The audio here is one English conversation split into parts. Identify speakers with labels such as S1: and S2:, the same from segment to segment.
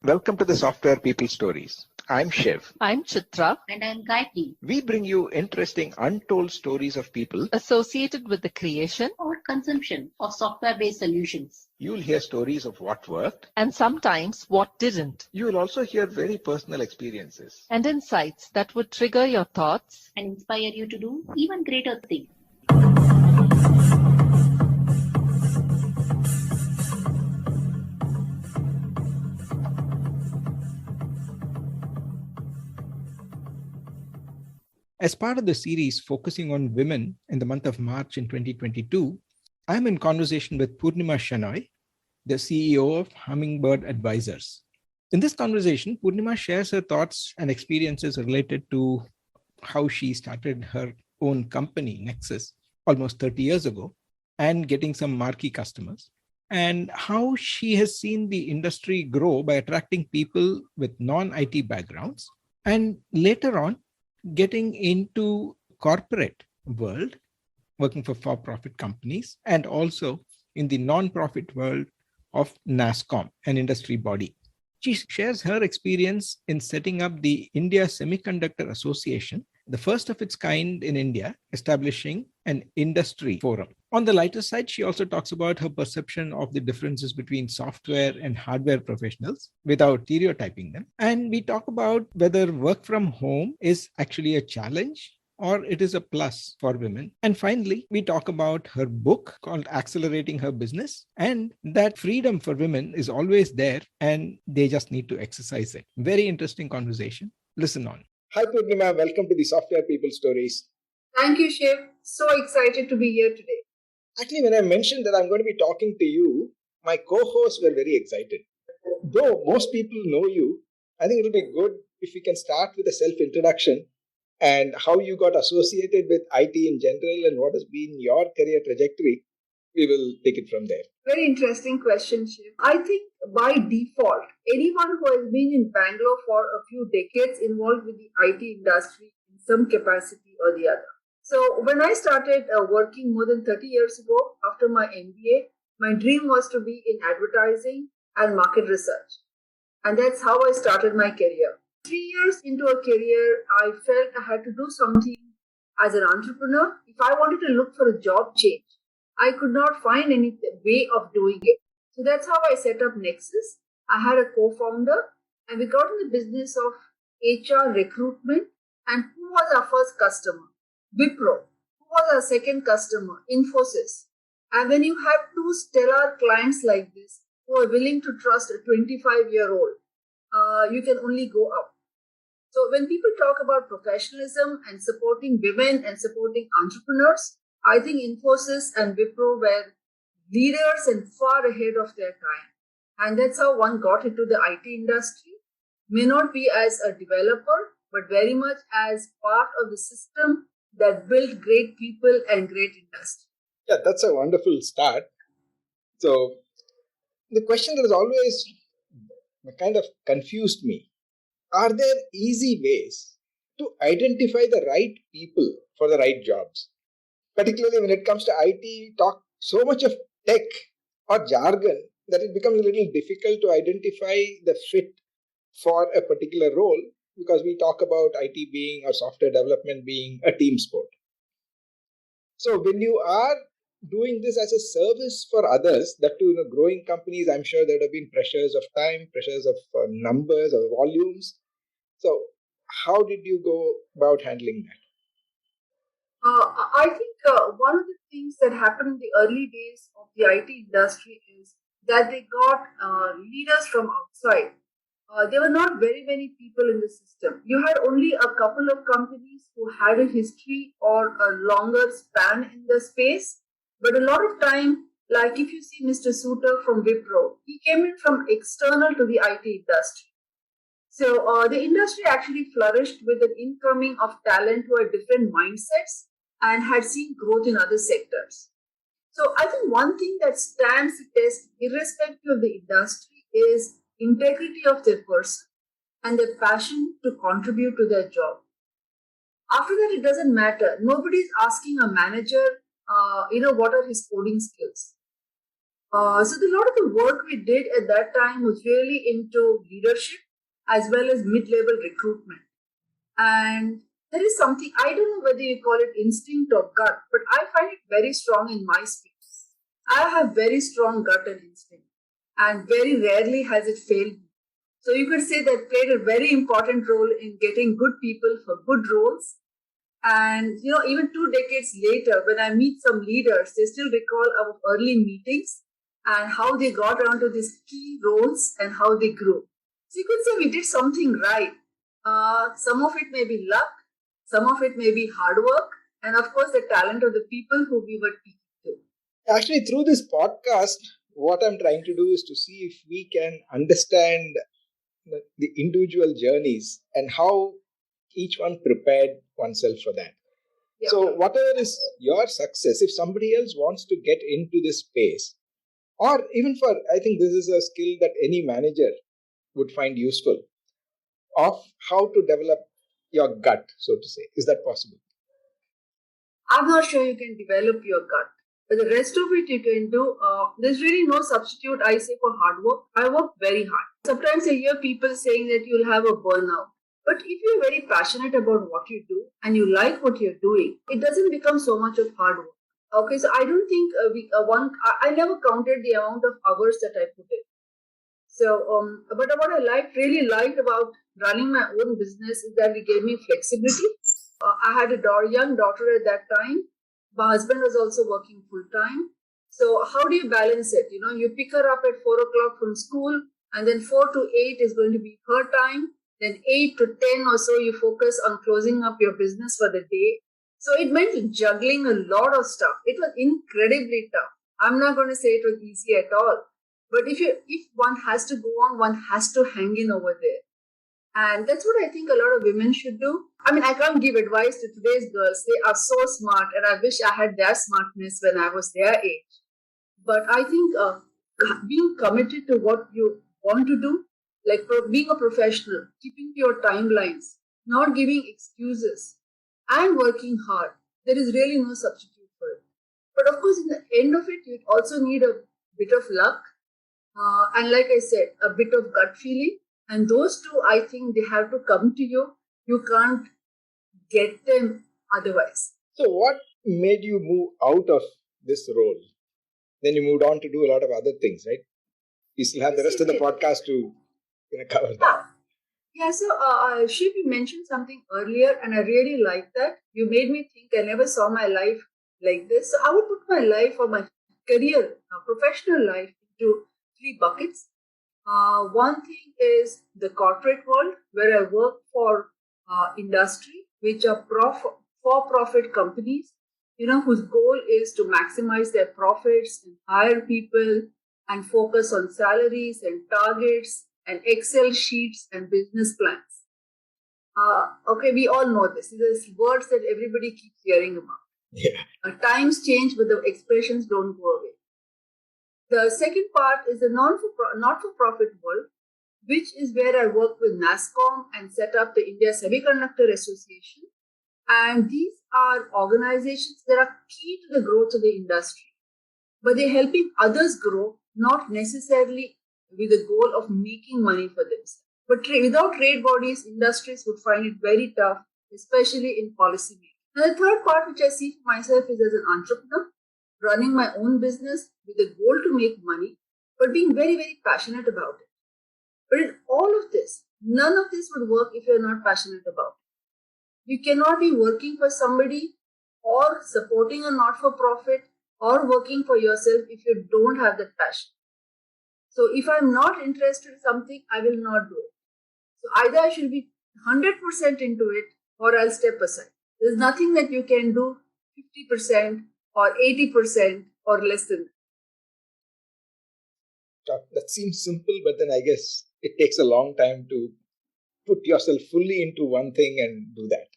S1: Welcome to the Software People Stories. I'm Shiv.
S2: I'm Chitra.
S3: And I'm Gayatri.
S1: We bring you interesting, untold stories of people
S2: Associated with the creation
S3: Or consumption of software-based solutions.
S1: You'll hear stories of what worked,
S2: and sometimes what didn't,
S1: you will also hear very personal experiences.
S2: and insights that would trigger your thoughts
S3: And inspire you to do even greater things.
S4: As part of the series focusing on women in the month of March in 2022, I'm in conversation with Poornima Shenoy, the CEO of Hummingbird Advisors. In this conversation, Poornima shares her thoughts and experiences related to how she started her own company, Nexus, almost 30 years ago, and getting some marquee customers, and how she has seen the industry grow by attracting people with non-IT backgrounds, and later on, getting into corporate world, working for profit companies, and also in the non-profit world of NASSCOM, an industry body. She shares her experience in setting up the India Semiconductor Association, the first of its kind in India, establishing an industry forum. On the lighter side, she also talks about her perception of the differences between software and hardware professionals without stereotyping them. And we talk about whether work from home is actually a challenge or it is a plus for women. And finally, we talk about her book called Accelerating Her Business, and that freedom for women is always there and they just need to exercise it. Very interesting conversation. Listen on. Hi, Poornima. Welcome to the Software People Stories.
S5: Thank you, Shiv. So excited to be here today.
S4: Actually, when I mentioned that I'm going to be talking to you, my co-hosts were very excited. Though most people know you, I think it'll be good if we can start with a self-introduction and how you got associated with IT in general and what has been your career trajectory. We will take it from there.
S5: Very interesting question, Shiv. I think by default, anyone who has been in Bangalore for a few decades involved with the IT industry in some capacity or the other. So when I started working more than 30 years ago after my MBA, my dream was to be in advertising and market research. And that's how I started my career. 3 years into a career, I felt I had to do something as an entrepreneur. If I wanted to look for a job change, I could not find any way of doing it. So that's how I set up Nexus. I had a co-founder and we got in the business of HR recruitment. And who was our first customer? Wipro. Who was our second customer? Infosys. And when you have two stellar clients like this who are willing to trust a 25-year-old, you can only go up. So when people talk about professionalism and supporting women and supporting entrepreneurs, I think Infosys and Wipro were leaders and far ahead of their time. And that's how one got into the IT industry. May not be as a developer, but very much as part of the system that built great people and great industry.
S4: Yeah, that's a wonderful start. So the question that has always kind of confused me, are there easy ways to identify the right people for the right jobs? Particularly when it comes to IT, we talk so much of tech or jargon that it becomes a little difficult to identify the fit for a particular role because we talk about IT being or software development being a team sport. So when you are doing this as a service for others, that to growing companies, I'm sure there have been pressures of time, pressures of numbers or volumes. So how did you go about handling that?
S5: I think one of the things that happened in the early days of the IT industry is that they got leaders from outside. There were not very many people in the system. You had only a couple of companies who had a history or a longer span in the space. But a lot of time, like if you see Mr. Suter from Wipro, he came in from external to the IT industry. So the industry actually flourished with an incoming of talent who had different mindsets and had seen growth in other sectors. So I think one thing that stands the test, irrespective of the industry, is integrity of their person and their passion to contribute to their job. After that, it doesn't matter. Nobody's asking a manager, what are his coding skills. So a lot of the work we did at that time was really into leadership as well as mid-level recruitment. And there is something, I don't know whether you call it instinct or gut, but I find it very strong in my space. I have very strong gut and instinct, and very rarely has it failed me. So you could say that played a very important role in getting good people for good roles. And even 2 decades later, when I meet some leaders, they still recall our early meetings and how they got onto these key roles and how they grew. So you could say we did something right. Some of it may be luck, some of it may be hard work, and of course the talent of the people who we were speaking to.
S4: Actually, through this podcast, what I'm trying to do is to see if we can understand the individual journeys and how each one prepared oneself for that.
S5: Yeah.
S4: So whatever is your success, if somebody else wants to get into this space, or even for, I think this is a skill that any manager would find useful, of how to develop your gut, so to say. Is that possible?
S5: I'm not sure you can develop your gut, but the rest of it you can do. There's really no substitute, I say, for hard work. I work very hard. Sometimes I hear people saying that you'll have a burnout. But if you're very passionate about what you do and you like what you're doing, it doesn't become so much of hard work. Okay, so I don't think I never counted the amount of hours that I put in. So, but what I really liked about running my own business is that it gave me flexibility. I had a young daughter at that time. My husband was also working full time. So how do you balance it? You pick her up at 4 o'clock from school, and then 4 to 8 is going to be her time. Then 8 to 10 or so, you focus on closing up your business for the day. So it meant juggling a lot of stuff. It was incredibly tough. I'm not going to say it was easy at all. But if one has to go on, one has to hang in over there. And that's what I think a lot of women should do. I mean, I can't give advice to today's girls. They are so smart, and I wish I had their smartness when I was their age. But I think being committed to what you want to do, like being a professional, keeping to your timelines, not giving excuses, and working hard, there is really no substitute for it. But of course, in the end of it, you also need a bit of luck. And like I said, a bit of gut feeling. And those two, I think they have to come to you. You can't get them otherwise.
S4: So what made you move out of this role? Then you moved on to do a lot of other things, right? We still have the rest of the podcast to cover that.
S5: Yeah, so Shiv, you mentioned something earlier, and I really like that. You made me think. I never saw my life like this. So I would put my life or my career, professional life, into 3 buckets. One thing is the corporate world, where I work for industry, which are for-profit companies, whose goal is to maximize their profits and hire people and focus on salaries and targets and Excel sheets and business plans. Okay, we all know this. These are words that everybody keeps hearing about.
S4: Yeah.
S5: Times change, but the expressions don't go away. The second part is the not-for-profit world, which is where I work with NASSCOM and set up the India Semiconductor Association. And these are organizations that are key to the growth of the industry. But they're helping others grow, not necessarily with the goal of making money for themselves. But without trade bodies, industries would find it very tough, especially in policy making. And the third part, which I see for myself, is as an entrepreneur, running my own business with a goal to make money, but being very, very passionate about it. But in all of this, none of this would work if you're not passionate about it. You cannot be working for somebody or supporting a not-for-profit or working for yourself if you don't have that passion. So if I'm not interested in something, I will not do it. So either I should be 100% into it or I'll step aside. There's nothing that you can do 50% or 80% or less than that.
S4: That seems simple, but then I guess it takes a long time to put yourself fully into one thing and do that.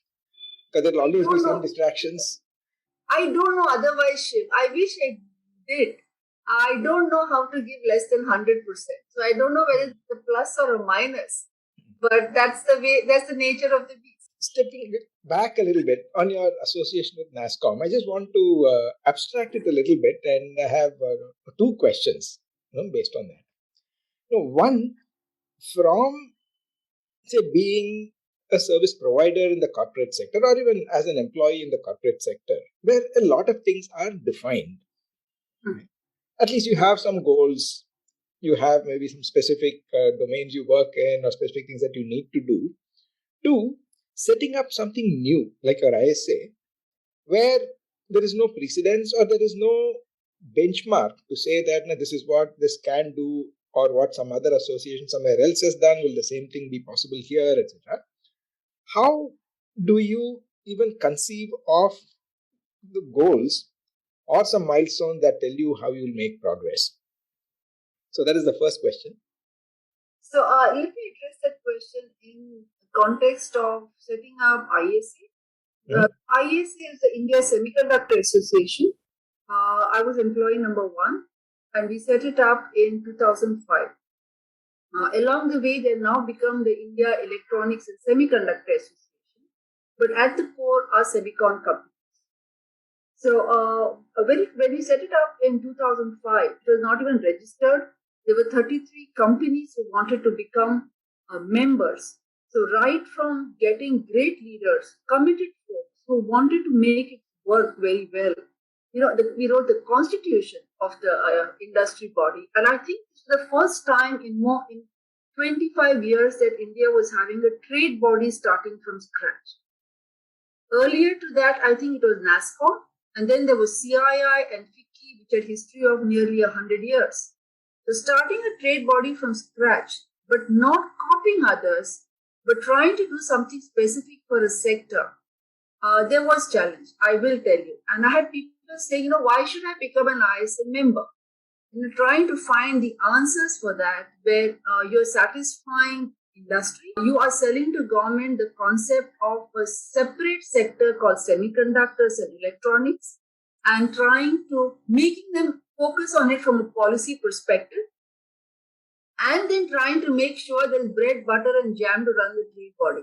S4: Because there'll always be some distractions.
S5: I don't know otherwise, Shiv. I wish I did. I don't know how to give less than 100%. So I don't know whether it's a plus or a minus. But that's the nature of the beast.
S4: Stepping back a little bit on your association with NASSCOM, I just want to abstract it a little bit, and I have two questions based on that. One, from say being a service provider in the corporate sector or even as an employee in the corporate sector, where a lot of things are defined. Right? At least you have some goals, you have maybe some specific domains you work in or specific things that you need to do. Two, setting up something new like your ISA, where there is no precedence or there is no benchmark to say that no, this is what this can do or what some other association somewhere else has done. Will the same thing be possible here, etc.? How do you even conceive of the goals or some milestones that tell you how you will make progress? So that is the first question.
S5: So let me address that question in the context of setting up ISA. ISA is the India Semiconductor Association. I was employee number 1 and we set it up in 2005. Along the way, they now become the India Electronics and Semiconductor Association, but at the core are semicon companies. So when we set it up in 2005, it was not even registered. There were 33 companies who wanted to become members. So right from getting great leaders, committed folks who wanted to make it work very well. We wrote the constitution of the industry body, and I think it's the first time in 25 years that India was having a trade body starting from scratch. Earlier to that, I think it was NASSCOM, and then there was CII and FICCI, which had history of nearly 100 years. So starting a trade body from scratch, but not copying others, but trying to do something specific for a sector, there was challenge, I will tell you. And I had people saying, why should I become an ISA member? Trying to find the answers for that, where you're satisfying industry, you are selling to government the concept of a separate sector called semiconductors and electronics, and trying to making them focus on it from a policy perspective, and then trying to make sure there's bread, butter, and jam to run the trade body.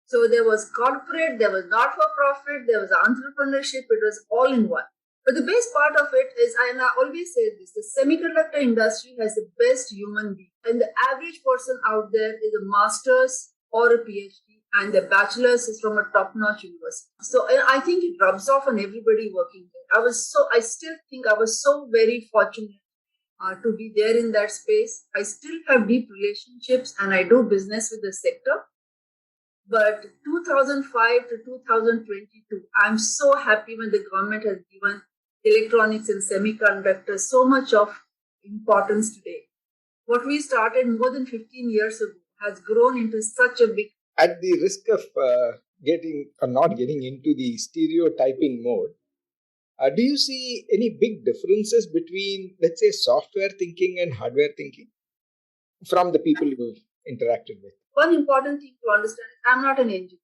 S5: So there was corporate, there was not-for-profit, there was entrepreneurship, it was all in one. But the best part of it is, and I always say this, the semiconductor industry has the best human being. And the average person out there is a master's or a PhD, and the bachelor's is from a top-notch university. So I think it rubs off on everybody working there. I still think I was so very fortunate to be there in that space. I still have deep relationships and I do business with the sector. But 2005 to 2022, I'm so happy when the government has given electronics and semiconductors so much of importance today. What we started more than 15 years ago has grown into such a big...
S4: At the risk of not getting into the stereotyping mode, do you see any big differences between, let's say, software thinking and hardware thinking from the people you've interacted with?
S5: One important thing to understand is I'm not an engineer.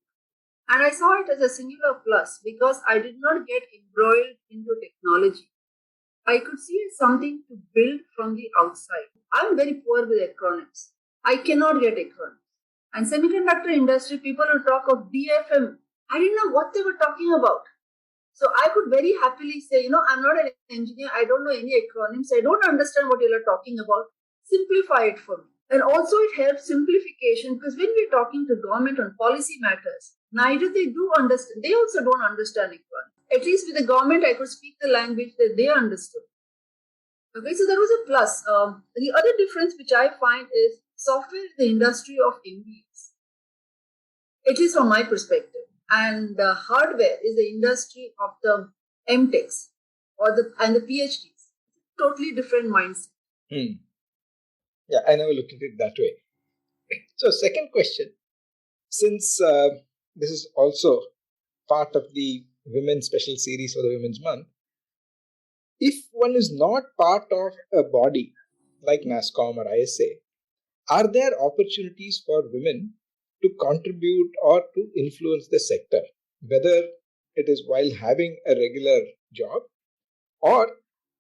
S5: And I saw it as a singular plus because I did not get embroiled into technology. I could see it something to build from the outside. I'm very poor with acronyms. I cannot get acronyms. And semiconductor industry, people will talk of DFM. I didn't know what they were talking about. So I could very happily say, I'm not an engineer. I don't know any acronyms. I don't understand what you are talking about. Simplify it for me. And also it helps simplification because when we're talking to government on policy matters, neither they do understand. They also don't understand acronyms. At least with the government, I could speak the language that they understood. Okay, so that was a plus. The other difference which I find is software is the industry of MBAs, at least from my perspective. And hardware is the industry of the MTechs and the PhDs. Totally different mindset.
S4: Yeah, I never looked at it that way. So second question, since this is also part of the Women's Special Series for the Women's Month, if one is not part of a body like NASSCOM or ISA, are there opportunities for women to contribute or to influence the sector, whether it is while having a regular job or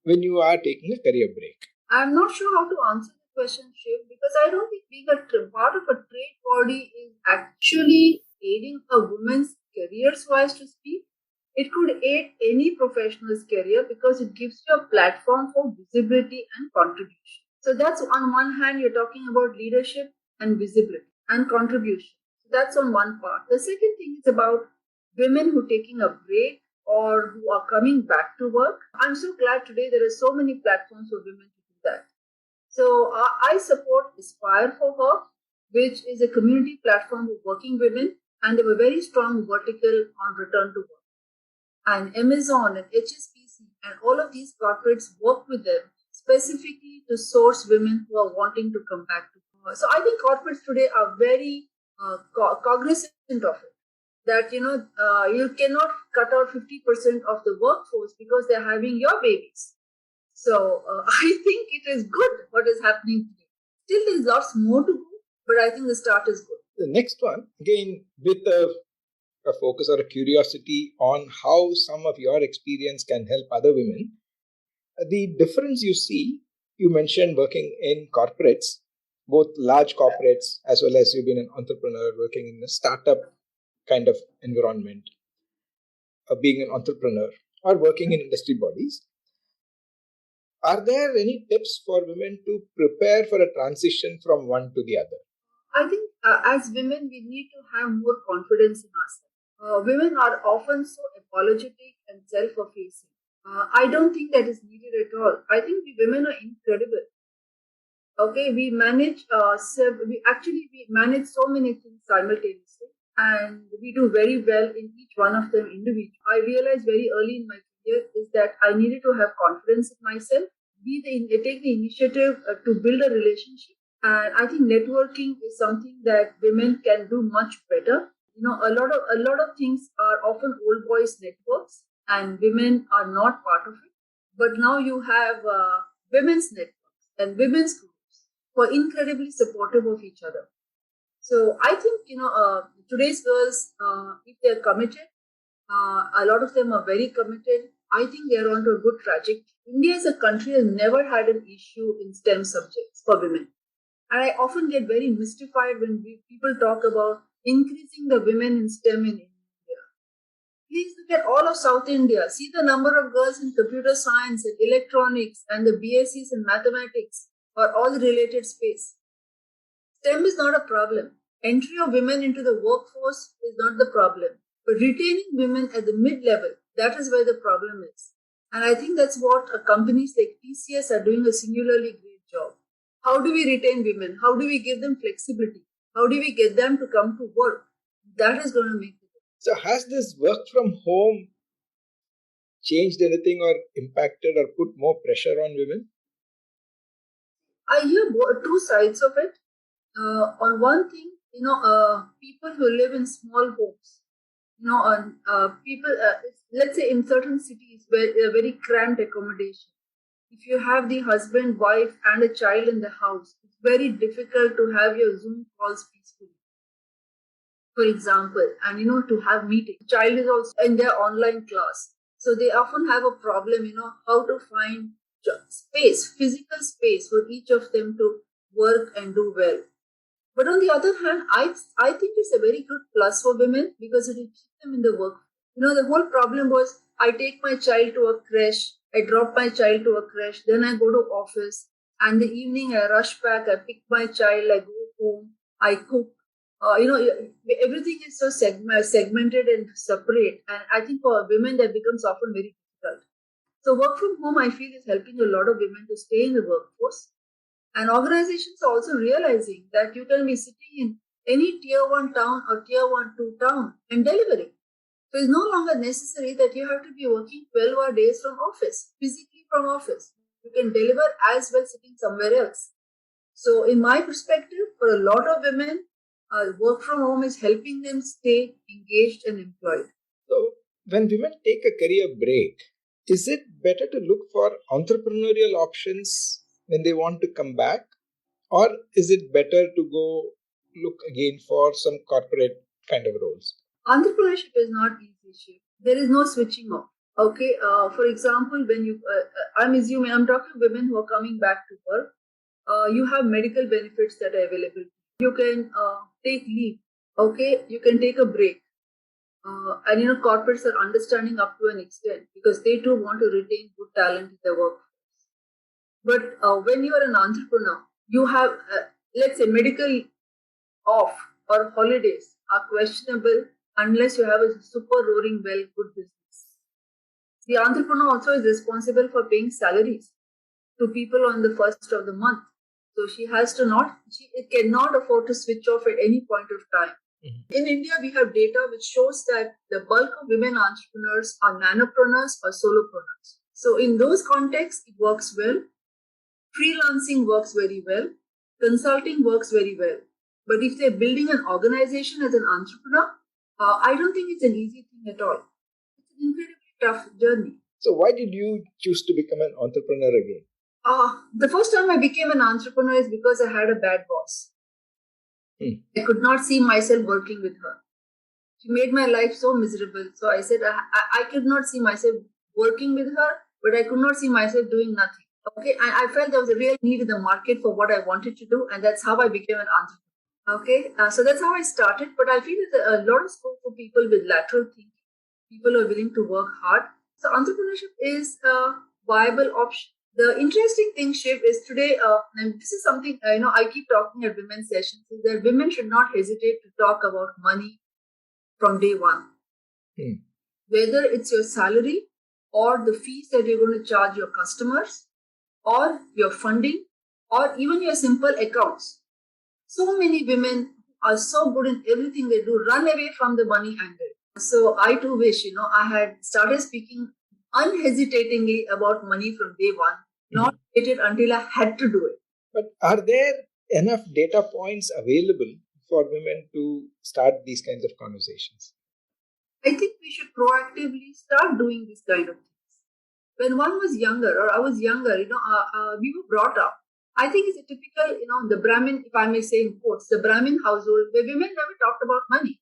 S4: when you are taking a career break?
S5: I'm not sure how to answer the question, Shiv, because I don't think being a part of a trade body is actually aiding a woman's career, so as to speak. It could aid any professional's career because it gives you a platform for visibility and contribution. So that's on one hand, you're talking about leadership and visibility and contribution. So that's on one part. The second thing is about women who are taking a break or who are coming back to work. I'm so glad today there are so many platforms for women to do that. So I support Aspire for Her, which is a community platform for working women, and they have a very strong vertical on return to work. And Amazon and HSBC and all of these corporates work with them specifically to source women who are wanting to come back to work. So I think corporates today are very cognizant of it. That you cannot cut out 50% of the workforce because they're having your babies. So I think it is good what is happening today. Still, there's lots more to go, but I think the start is good.
S4: The next one, again, with a focus or a curiosity on how some of your experience can help other women. The difference you see, you mentioned working in corporates, both large corporates as well as you've been an entrepreneur working in a startup kind of environment, being an entrepreneur or working in industry bodies. Are there any tips for women to prepare for a transition from one to the other?
S5: I think as women, we need to have more confidence in ourselves. Women are often so apologetic and self-effacing. I don't think that is needed at all. I think we women are incredible. Okay, we manage we manage so many things simultaneously, and we do very well in each one of them individually. I realized very early in my career is that I needed to have confidence in myself, take the initiative to build a relationship, and I think networking is something that women can do much better. A lot of things are often old boys networks, and women are not part of it. But now you have women's networks and women's groups who are incredibly supportive of each other. So I think today's girls, if they're committed, a lot of them are very committed. I think they're onto a good trajectory. India as a country has never had an issue in STEM subjects for women, and I often get very mystified when people talk about increasing the women in STEM in India. Please look at all of South India. See the number of girls in computer science and electronics and the BScs in mathematics or all the related space. STEM is not a problem. Entry of women into the workforce is not the problem. But retaining women at the mid-level, that is where the problem is. And I think that's what companies like TCS are doing a singularly great job. How do we retain women? How do we give them flexibility? How do we get them to come to work? That is going to make it.
S4: So has this work from home changed anything or impacted or put more pressure on women?
S5: I hear two sides of it. On one thing, people who live in small homes, people, let's say in certain cities where very cramped accommodation, if you have the husband, wife, and a child in the house, it's very difficult to have your Zoom calls peacefully, for example, and to have meetings. The child is also in their online class, so they often have a problem, how to find space, physical space for each of them to work and do well. But on the other hand, I think it's a very good plus for women because it will keep them in the work. The whole problem was I take my child to a creche, I drop my child to a creche, then I go to office, and the evening I rush back, I pick my child, I go home, I cook. Everything is so segmented and separate, and I think for women that becomes often very difficult. So work from home, I feel, is helping a lot of women to stay in the workforce. And organizations are also realizing that you can be sitting in any tier 1 town or tier 2 town and delivering. So it's no longer necessary that you have to be working 12-hour days from office, physically from office. You can deliver as well sitting somewhere else. So in my perspective, for a lot of women, work from home is helping them stay engaged and employed.
S4: So when women take a career break, is it better to look for entrepreneurial options when they want to come back? Or is it better to go look again for some corporate kind of roles?
S5: Entrepreneurship is not easy. There is no switching off. Okay, for example, when I'm talking women who are coming back to work, you have medical benefits that are available. You can take leave. Okay, you can take a break. And corporates are understanding up to an extent because they too want to retain good talent in their workforce. But when you are an entrepreneur, you have, let's say, medical off or holidays are questionable unless you have a super roaring well good business. The entrepreneur also is responsible for paying salaries to people on the first of the month. So she cannot afford to switch off at any point of time. Mm-hmm. In India, we have data which shows that the bulk of women entrepreneurs are nanopreneurs or solopreneurs. So in those contexts, it works well. Freelancing works very well. Consulting works very well. But if they're building an organization as an entrepreneur, I don't think it's an easy thing at all. It's an incredibly tough journey.
S4: So why did you choose to become an entrepreneur again?
S5: The first time I became an entrepreneur is because I had a bad boss. I could not see myself working with her. She made my life so miserable. So I said I could not see myself working with her, but I could not see myself doing nothing. Okay, and I felt there was a real need in the market for what I wanted to do, and that's how I became an entrepreneur. Okay, so that's how I started. But I feel there's a lot of scope for people with lateral thinking, people who are willing to work hard. So entrepreneurship is a viable option. The interesting thing, Shiv, is today, and this is something, I keep talking at women's sessions, is that women should not hesitate to talk about money from day one. Whether it's your salary or the fees that you're going to charge your customers or your funding or even your simple accounts. So many women are so good in everything they do, run away from the money angle. So I too wish, I had started speaking unhesitatingly about money from day one, not waited until I had to do it.
S4: But are there enough data points available for women to start these kinds of conversations?
S5: I think we should proactively start doing these kind of things. When one was younger, or I was younger, we were brought up. I think it's a typical, the Brahmin, if I may say in quotes, the Brahmin household where women never talked about money.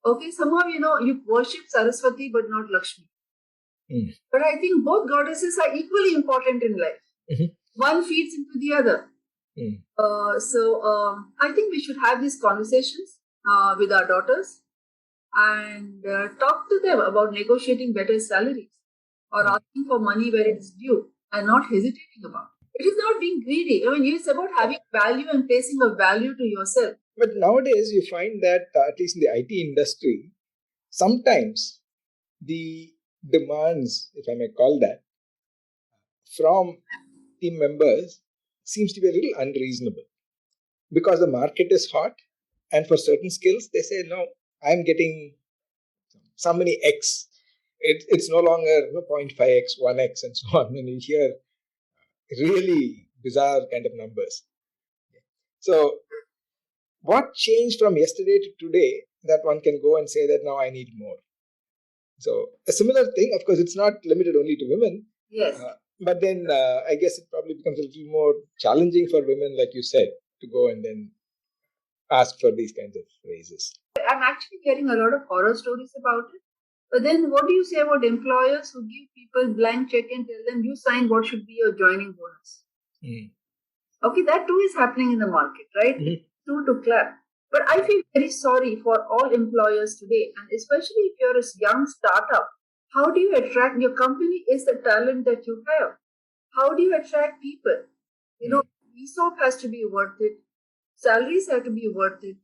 S5: Okay, somehow, you worship Saraswati but not Lakshmi. But I think both goddesses are equally important in life. One feeds into the other. So I think we should have these conversations with our daughters and talk to them about negotiating better salaries or asking for money where it is due and not hesitating about it. It is not being greedy. I mean, it's about having value and placing a value to yourself.
S4: But nowadays, you find that, at least in the IT industry, sometimes the demands, if I may call that, from team members seems to be a little unreasonable because the market is hot and for certain skills, they say, no, I'm getting so many X. It's no longer 0.5X, 1X and so on. And you hear really bizarre kind of numbers. So what changed from yesterday to today that one can go and say that now I need more? So a similar thing, of course, it's not limited only to women.
S5: Yes.
S4: But then I guess it probably becomes a little more challenging for women, like you said, to go and then ask for these kinds of raises.
S5: I'm actually getting a lot of horror stories about it. But then what do you say about employers who give people blank check and tell them you sign what should be your joining bonus? Okay, that too is happening in the market, right? Too to clap. But I feel very sorry for all employers today, and especially if you're a young startup. How do you attract? Your company is the talent that you have. How do you attract people? ESOP has to be worth it. Salaries have to be worth it.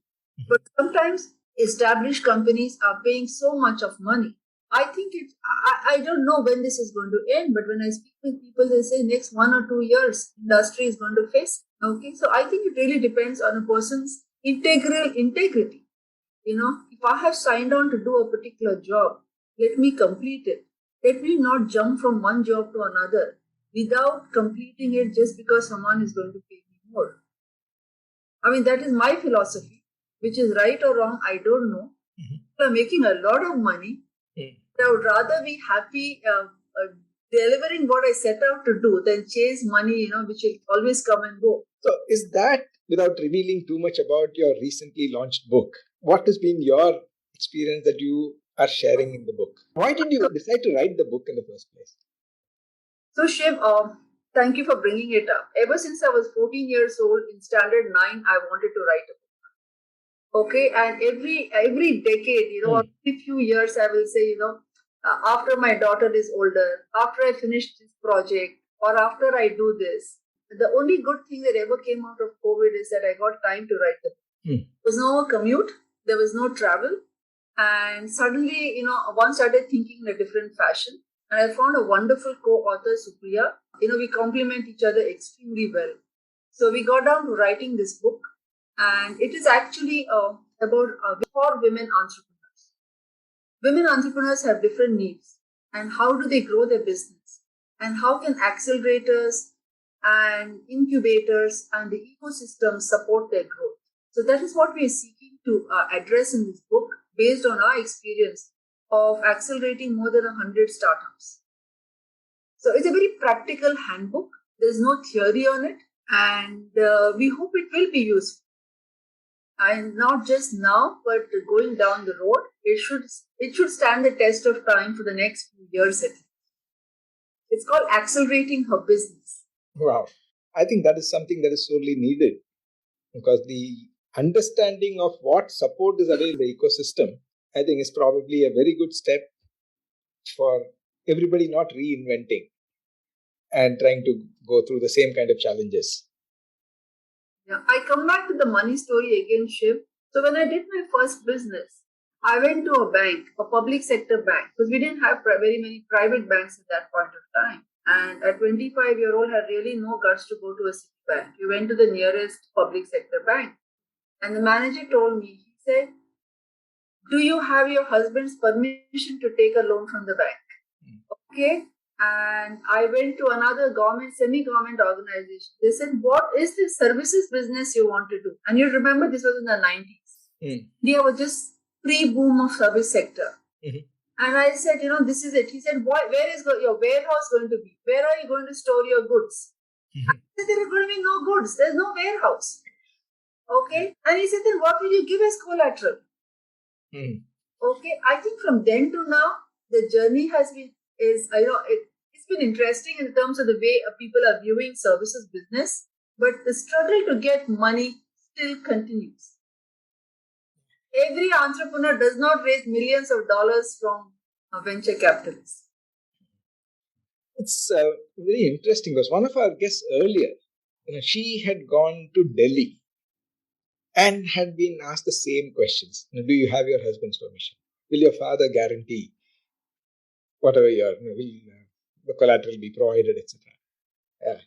S5: But sometimes established companies are paying so much of money. I think I don't know when this is going to end, but when I speak with people, they say next 1 or 2 years, industry is going to face it. Okay, so I think it really depends on a person's integral integrity. If I have signed on to do a particular job, let me complete it. Let me not jump from one job to another without completing it just because someone is going to pay me more. I mean, that is my philosophy, which is right or wrong, I don't know. People are making a lot of money. I would rather be happy delivering what I set out to do than chase money, which will always come and go.
S4: So is that, without revealing too much about your recently launched book, what has been your experience that you are sharing in the book? Why did you decide to write the book in the first place?
S5: So Shiv, thank you for bringing it up. Ever since I was 14 years old in standard 9, I wanted to write a book. Okay, and every decade, every few years, I will say, after my daughter is older, after I finish this project, or after I do this, the only good thing that ever came out of COVID is that I got time to write the book. There was no commute, there was no travel, and suddenly, one started thinking in a different fashion. And I found a wonderful co-author, Supriya. We complement each other extremely well. So we got down to writing this book, and it is actually about for women entrepreneurs. Women entrepreneurs have different needs, and how do they grow their business? And how can accelerators and incubators and the ecosystem support their growth? So that is what we are seeking to address in this book based on our experience of accelerating more than 100 startups. So it's a very practical handbook. There's no theory on it, and we hope it will be useful. And not just now, but going down the road, it should stand the test of time for the next few years at least. It's called Accelerating Her Business.
S4: Wow. I think that is something that is sorely needed, because the understanding of what support is available in the ecosystem, I think, is probably a very good step for everybody not reinventing and trying to go through the same kind of challenges.
S5: Yeah, I come back to the money story again, Shiv. So when I did my first business, I went to a bank, a public sector bank, because we didn't have very many private banks at that point of time. And at 25-year-old, had really no guts to go to a city bank. We went to the nearest public sector bank. And the manager told me, he said, "Do you have your husband's permission to take a loan from the bank?" Okay. And I went to another semi-government organization. They said, "What is this services business you want to do?" And you remember this was in the 90s. India was just pre-boom of service sector. And I said, this is it. He said, where is your warehouse going to be? Where are you going to store your goods? I said, there are going to be no goods. There's no warehouse. Okay. And he said, then what will you give as collateral? Okay. I think from then to now, the journey it's been interesting in terms of the way people are viewing services business, but the struggle to get money still continues. Every entrepreneur does not raise millions of dollars from a venture capitalist.
S4: It's very interesting because one of our guests earlier, she had gone to Delhi and had been asked the same questions. Do you have your husband's permission? Will your father guarantee whatever will the collateral be provided, etc.?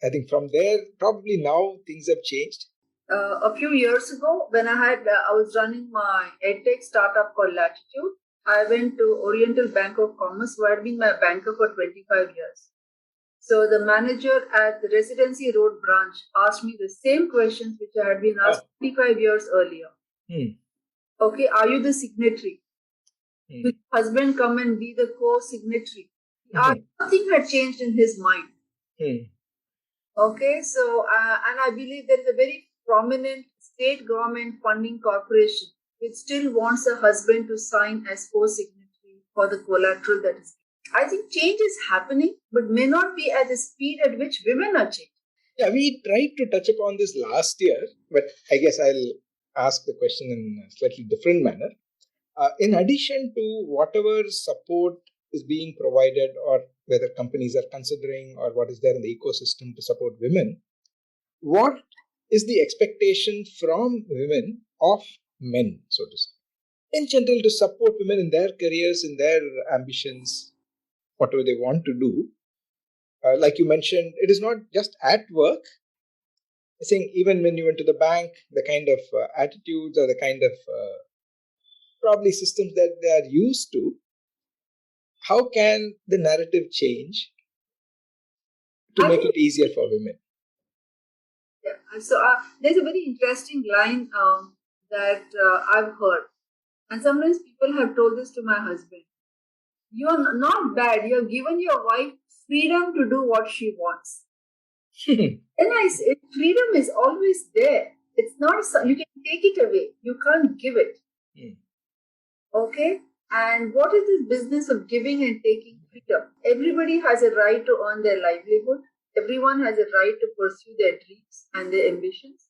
S4: I think from there, probably now things have changed.
S5: A few years ago, when I was running my edtech startup called Latitude, I went to Oriental Bank of Commerce, who had been my banker for 25 years. So the manager at the Residency Road branch asked me the same questions which I had been asked 25 years earlier. Okay, are you the signatory? Will your husband come and be the co-signatory? Nothing had changed in his mind. Okay, so, and I believe there is a very prominent state government funding corporation which still wants a husband to sign as co-signatory for the collateral that is. I think change is happening, but may not be at the speed at which women are changing.
S4: Yeah, we tried to touch upon this last year, but I guess I'll ask the question in a slightly different manner. In addition to whatever support is being provided, or whether companies are considering, or what is there in the ecosystem to support women, what is the expectation from women of men, so to say, in general, to support women in their careers, in their ambitions, whatever they want to do? Like you mentioned, it is not just at work. I think even when you went to the bank, the kind of attitudes or the kind of probably systems that they are used to, how can the narrative change to make it easier for women?
S5: Yeah. So there's a very interesting line that I've heard. And sometimes people have told this to my husband. You're not bad. You have given your wife freedom to do what she wants. And I say, freedom is always there. It's not, you can take it away. You can't give it. Okay? And what is this business of giving and taking freedom? Everybody has a right to earn their livelihood. Everyone has a right to pursue their dreams and their ambitions.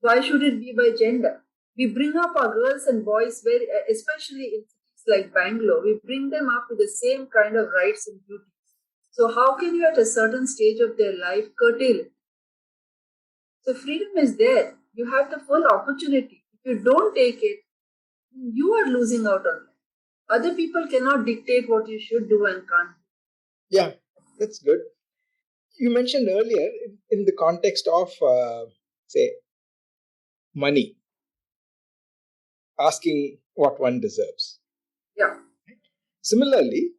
S5: Why should it be by gender? We bring up our girls and boys, very, especially in cities like Bangalore, we bring them up with the same kind of rights and duties. So how can you at a certain stage of their life curtail it? So freedom is there. You have the full opportunity. If you don't take it, you are losing out on it. Other people cannot dictate what you should do and can't.
S4: Yeah, that's good. You mentioned earlier in the context of, say, money, asking what one deserves.
S5: Yeah.
S4: Similarly,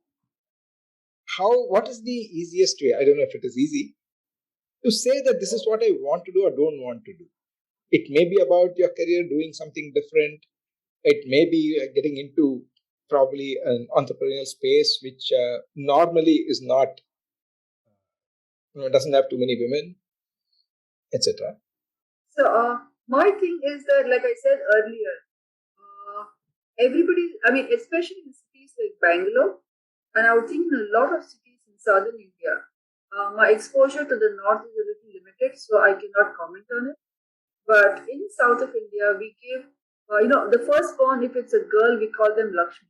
S4: what is the easiest way? I don't know if it is easy to say that this is what I want to do or don't want to do. It may be about your career doing something different. It may be getting into probably an entrepreneurial space, which normally is not, doesn't have too many women, etc.
S5: So my thing is that, like I said earlier, everybody, I mean, especially in cities like Bangalore, and I would think in a lot of cities in southern India, my exposure to the north is a little limited, so I cannot comment on it. But in south of India, we give, the firstborn, if it's a girl, we call them Lakshmis.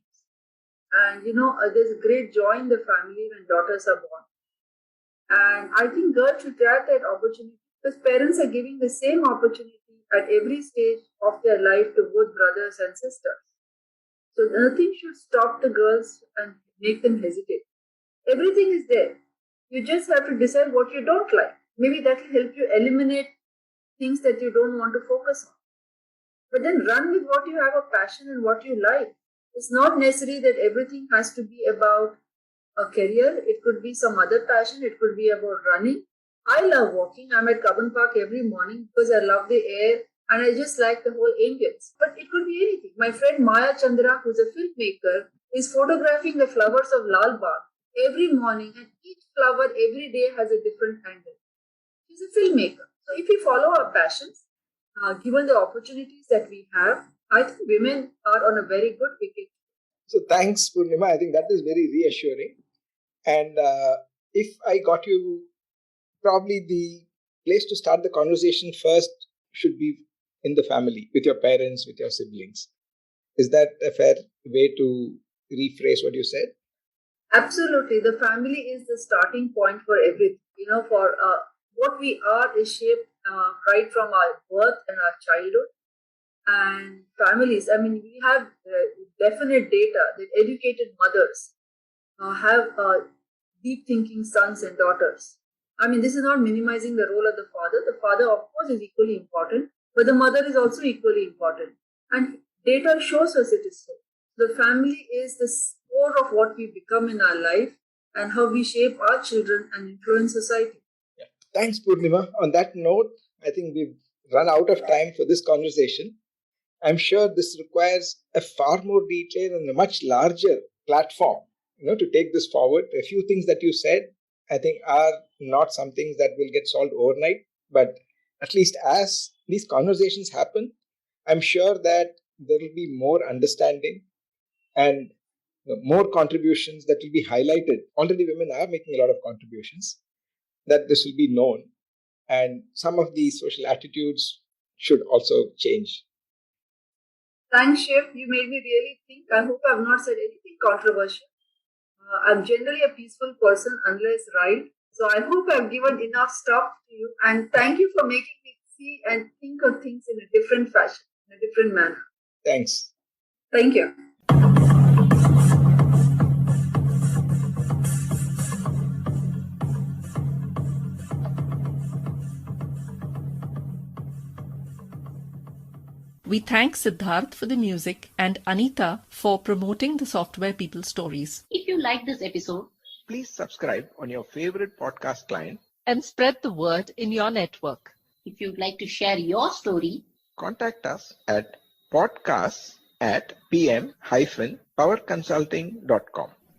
S5: And, there's a great joy in the family when daughters are born. And I think girls should grab that opportunity because parents are giving the same opportunity at every stage of their life to both brothers and sisters. So nothing should stop the girls and make them hesitate. Everything is there. You just have to decide what you don't like. Maybe that will help you eliminate things that you don't want to focus on. But then run with what you have a passion and what you like. It's not necessary that everything has to be about a career. It could be some other passion. It could be about running. I love walking. I'm at Cubbon Park every morning because I love the air and I just like the whole ambience. But it could be anything. My friend Maya Chandra, who's a filmmaker, is photographing the flowers of Lal Bagh every morning, and each flower every day has a different angle. She's a filmmaker. So if we follow our passions, given the opportunities that we have, I think women are on a very good wicket.
S4: So thanks, Poornima. I think that is very reassuring. And if I got you, probably the place to start the conversation first should be in the family, with your parents, with your siblings. Is that a fair way to rephrase what you said?
S5: Absolutely. The family is the starting point for everything. For what we are is shaped right from our birth and our childhood. And families, I mean, we have definite data that educated mothers have deep thinking sons and daughters. I mean, this is not minimizing the role of the father. The father, of course, is equally important, but the mother is also equally important. And data shows us it is so. The family is the core of what we become in our life and how we shape our children and influence society.
S4: Yeah. Thanks, Poornima. On that note, I think we've run out of time for this conversation. I'm sure this requires a far more detailed and a much larger platform, to take this forward. A few things that you said, I think, are not some things that will get solved overnight. But at least as these conversations happen, I'm sure that there will be more understanding and more contributions that will be highlighted. Already women are making a lot of contributions, that this will be known. And some of these social attitudes should also change.
S5: Thanks, Shiv. You made me really think. I hope I've not said anything controversial. I'm generally a peaceful person unless riled. So I hope I've given enough stuff to you. And thank you for making me see and think of things in a different fashion, in a different manner.
S4: Thanks.
S5: Thank you.
S2: We thank Siddharth for the music and Anita for promoting the Software People stories.
S3: If you like this episode,
S1: Please subscribe on your favorite podcast client.
S2: And spread the word in your network.
S3: if you'd like to share your story,
S1: Contact us at podcasts@pm-powerconsulting.com.